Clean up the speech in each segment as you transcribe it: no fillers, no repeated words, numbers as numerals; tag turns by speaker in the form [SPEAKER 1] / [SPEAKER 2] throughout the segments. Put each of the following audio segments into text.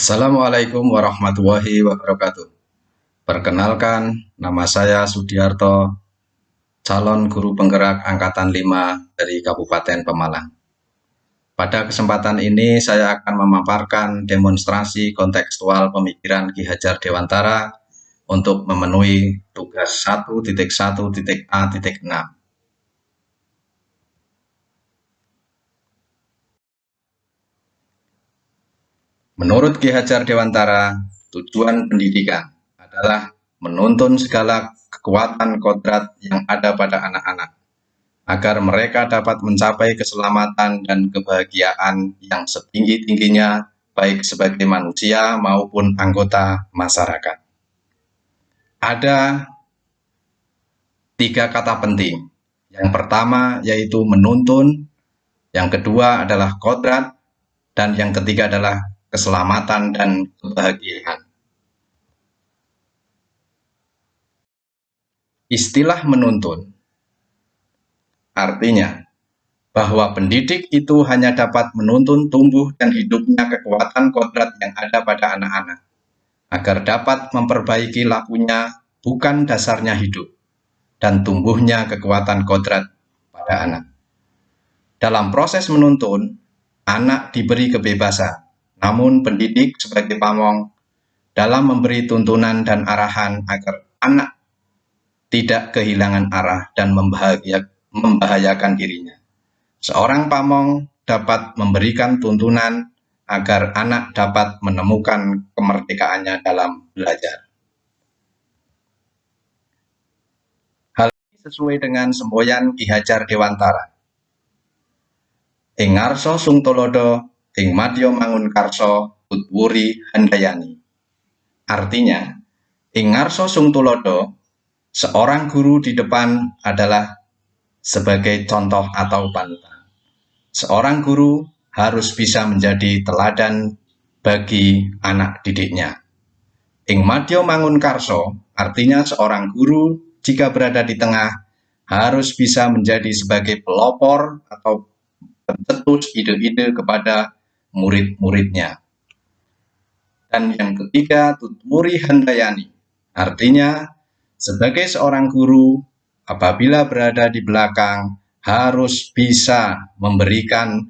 [SPEAKER 1] Assalamualaikum warahmatullahi wabarakatuh. Perkenalkan, nama saya Sudiarto, calon guru penggerak Angkatan 5 dari Kabupaten Pemalang. Pada kesempatan ini saya akan memaparkan demonstrasi kontekstual pemikiran Ki Hajar Dewantara untuk memenuhi tugas 1.1.A.6. Menurut Ki Hajar Dewantara, tujuan pendidikan adalah menuntun segala kekuatan kodrat yang ada pada anak-anak, agar mereka dapat mencapai keselamatan dan kebahagiaan yang setinggi-tingginya, baik sebagai manusia maupun anggota masyarakat. Ada 3 kata penting. Yang pertama yaitu menuntun, yang kedua adalah kodrat, dan yang ketiga adalah keselamatan dan kebahagiaan. Istilah menuntun artinya bahwa pendidik itu hanya dapat menuntun tumbuh dan hidupnya kekuatan kodrat yang ada pada anak-anak, agar dapat memperbaiki lakunya bukan dasarnya hidup, dan tumbuhnya kekuatan kodrat pada anak. Dalam proses menuntun, anak diberi kebebasan, namun pendidik sebagai pamong dalam memberi tuntunan dan arahan agar anak tidak kehilangan arah dan membahayakan dirinya. Seorang pamong dapat memberikan tuntunan agar anak dapat menemukan kemerdekaannya dalam belajar. Hal ini sesuai dengan semboyan Ki Hajar Dewantara. Ing ngarsa sung tulodo, ing madya mangun karsa, tutwuri handayani. Artinya, ing ngarsa sung tulodo, seorang guru di depan adalah sebagai contoh atau panutan. Seorang guru harus bisa menjadi teladan bagi anak didiknya. Ing madya mangun karso, artinya seorang guru jika berada di tengah harus bisa menjadi sebagai pelopor atau pencetus ide-ide kepada murid-muridnya. Dan yang ketiga, tutmuri handayani, artinya sebagai seorang guru apabila berada di belakang harus bisa memberikan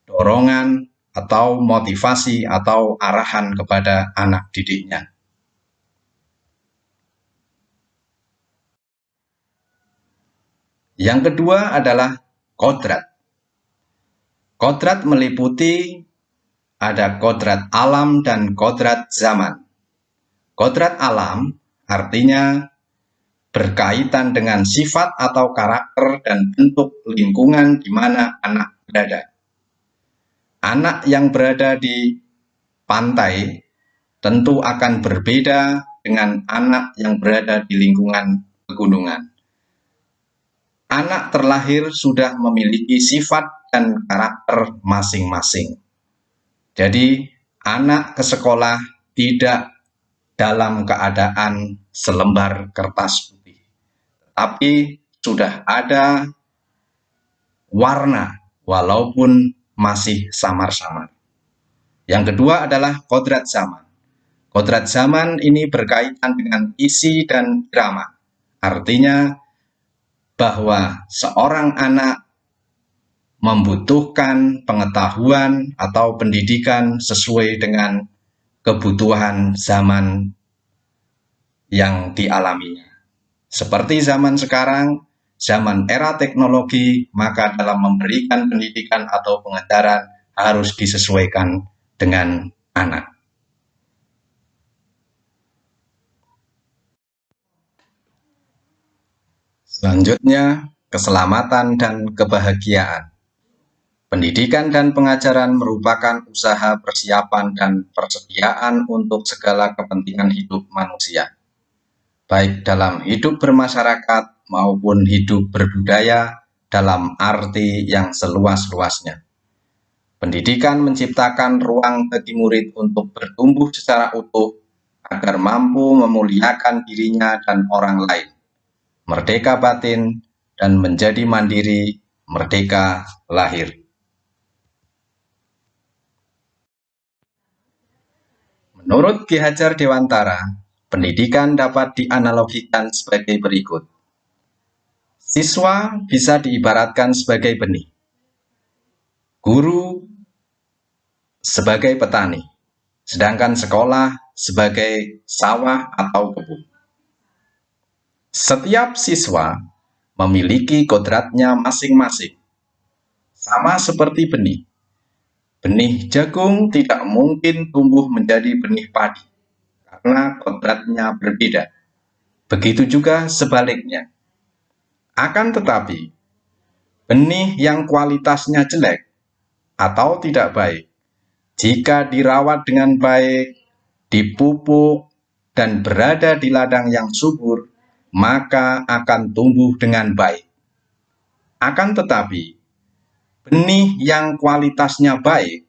[SPEAKER 1] dorongan atau motivasi atau arahan kepada anak didiknya. Yang kedua adalah kodrat. Kodrat meliputi ada kodrat alam dan kodrat zaman. Kodrat alam artinya berkaitan dengan sifat atau karakter dan bentuk lingkungan di mana anak berada. Anak yang berada di pantai tentu akan berbeda dengan anak yang berada di lingkungan pegunungan. Anak terlahir sudah memiliki sifat dan karakter masing-masing. Jadi, anak ke sekolah tidak dalam keadaan selembar kertas putih, tapi sudah ada warna walaupun masih samar-samar. Yang kedua adalah kodrat zaman. Kodrat zaman ini berkaitan dengan isi dan irama. Artinya bahwa seorang anak membutuhkan pengetahuan atau pendidikan sesuai dengan kebutuhan zaman yang dialaminya. Seperti zaman sekarang, zaman era teknologi, maka dalam memberikan pendidikan atau pengajaran harus disesuaikan dengan anak. Selanjutnya, keselamatan dan kebahagiaan. Pendidikan dan pengajaran merupakan usaha persiapan dan persediaan untuk segala kepentingan hidup manusia, baik dalam hidup bermasyarakat maupun hidup berbudaya dalam arti yang seluas-luasnya. Pendidikan menciptakan ruang bagi murid untuk bertumbuh secara utuh agar mampu memuliakan dirinya dan orang lain, merdeka batin, dan menjadi mandiri, merdeka lahir. Menurut Ki Hajar Dewantara, pendidikan dapat dianalogikan sebagai berikut. Siswa bisa diibaratkan sebagai benih, guru sebagai petani, sedangkan sekolah sebagai sawah atau kebun. Setiap siswa memiliki kodratnya masing-masing, sama seperti benih. Benih jagung tidak mungkin tumbuh menjadi benih padi, karena kodratnya berbeda. Begitu juga sebaliknya. Akan tetapi, benih yang kualitasnya jelek atau tidak baik, jika dirawat dengan baik, dipupuk, dan berada di ladang yang subur, maka akan tumbuh dengan baik. Akan tetapi, benih yang kualitasnya baik,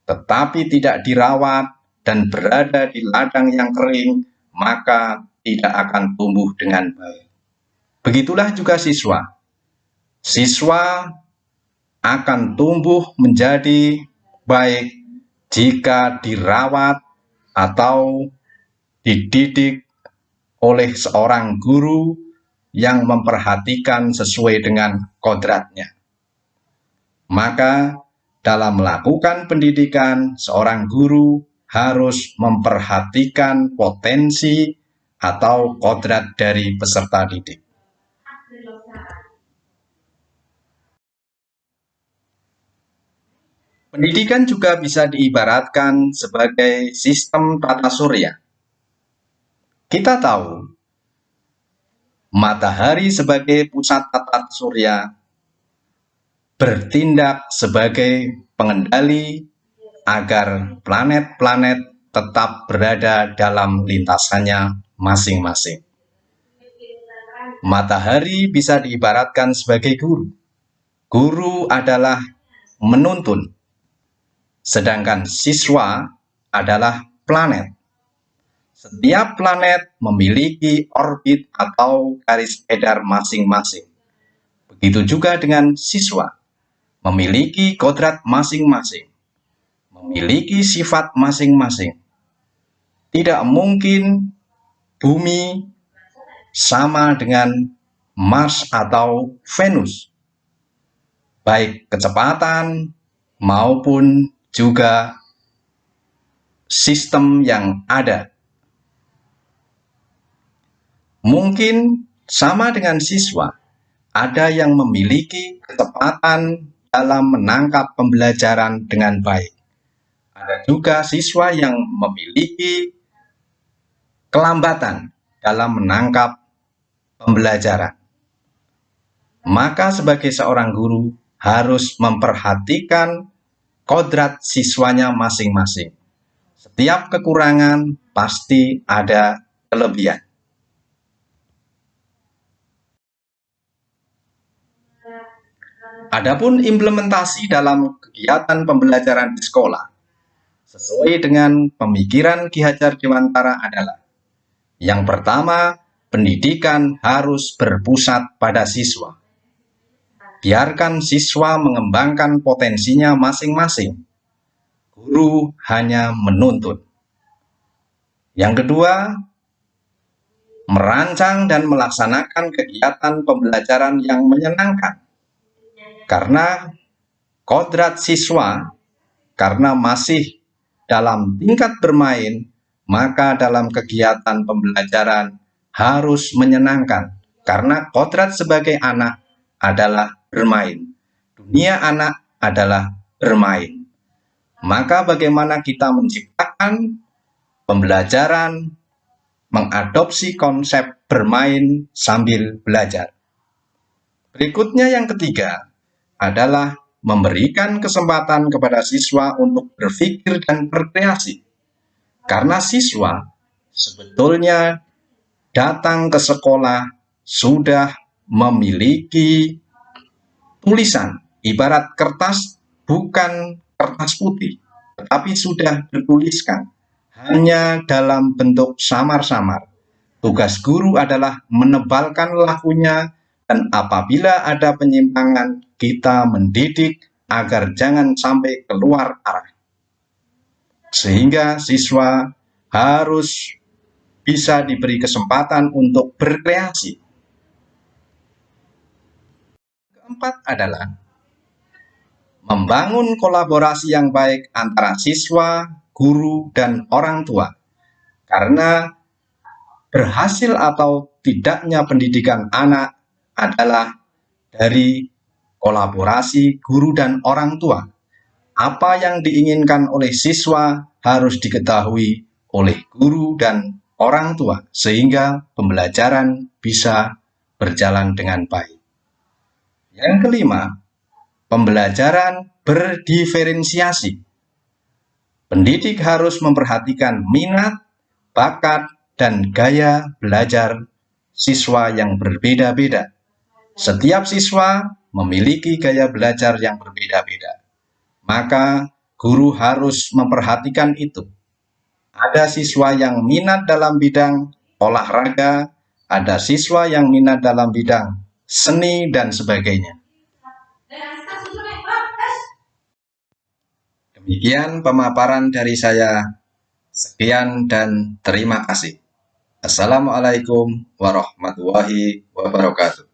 [SPEAKER 1] tetapi tidak dirawat dan berada di ladang yang kering, maka tidak akan tumbuh dengan baik. Begitulah juga siswa. Siswa akan tumbuh menjadi baik jika dirawat atau dididik oleh seorang guru yang memperhatikan sesuai dengan kodratnya. Maka dalam melakukan pendidikan, seorang guru harus memperhatikan potensi atau kodrat dari peserta didik. Pendidikan juga bisa diibaratkan sebagai sistem tata surya. Kita tahu, matahari sebagai pusat tata surya bertindak sebagai pengendali agar planet-planet tetap berada dalam lintasannya masing-masing. Matahari bisa diibaratkan sebagai guru. Guru adalah menuntun, sedangkan siswa adalah planet. Setiap planet memiliki orbit atau garis edar masing-masing. Begitu juga dengan siswa, memiliki kodrat masing-masing, memiliki sifat masing-masing. Tidak mungkin bumi sama dengan Mars atau Venus, baik kecepatan maupun juga sistem yang ada. Mungkin sama dengan siswa, ada yang memiliki kecepatan dalam menangkap pembelajaran dengan baik. Ada juga siswa yang memiliki kelambatan dalam menangkap pembelajaran. Maka sebagai seorang guru harus memperhatikan kodrat siswanya masing-masing. Setiap kekurangan pasti ada kelebihan. Adapun implementasi dalam kegiatan pembelajaran di sekolah, sesuai dengan pemikiran Ki Hajar Dewantara adalah, yang pertama, pendidikan harus berpusat pada siswa. Biarkan siswa mengembangkan potensinya masing-masing. Guru hanya menuntun. Yang kedua, merancang dan melaksanakan kegiatan pembelajaran yang menyenangkan. Karena kodrat siswa, karena masih dalam tingkat bermain, maka dalam kegiatan pembelajaran harus menyenangkan. Karena kodrat sebagai anak adalah bermain. Dunia anak adalah bermain. Maka bagaimana kita menciptakan pembelajaran, mengadopsi konsep bermain sambil belajar. Berikutnya yang ketiga adalah memberikan kesempatan kepada siswa untuk berpikir dan berkreasi. Karena siswa sebetulnya datang ke sekolah sudah memiliki tulisan, ibarat kertas bukan kertas putih, tetapi sudah dituliskan, hanya dalam bentuk samar-samar. Tugas guru adalah menebalkan lakunya, dan apabila ada penyimpangan, kita mendidik agar jangan sampai keluar arah. Sehingga siswa harus bisa diberi kesempatan untuk berkreasi. Keempat adalah membangun kolaborasi yang baik antara siswa, guru, dan orang tua. Karena berhasil atau tidaknya pendidikan anak adalah dari kolaborasi guru dan orang tua. Apa yang diinginkan oleh siswa harus diketahui oleh guru dan orang tua, sehingga pembelajaran bisa berjalan dengan baik. Yang kelima, pembelajaran berdiferensiasi. Pendidik harus memperhatikan minat, bakat, dan gaya belajar siswa yang berbeda-beda. Setiap siswa memiliki gaya belajar yang berbeda-beda. Maka guru harus memperhatikan itu. Ada siswa yang minat dalam bidang olahraga, ada siswa yang minat dalam bidang seni, dan sebagainya. Demikian pemaparan dari saya. Sekian dan terima kasih. Assalamualaikum warahmatullahi wabarakatuh.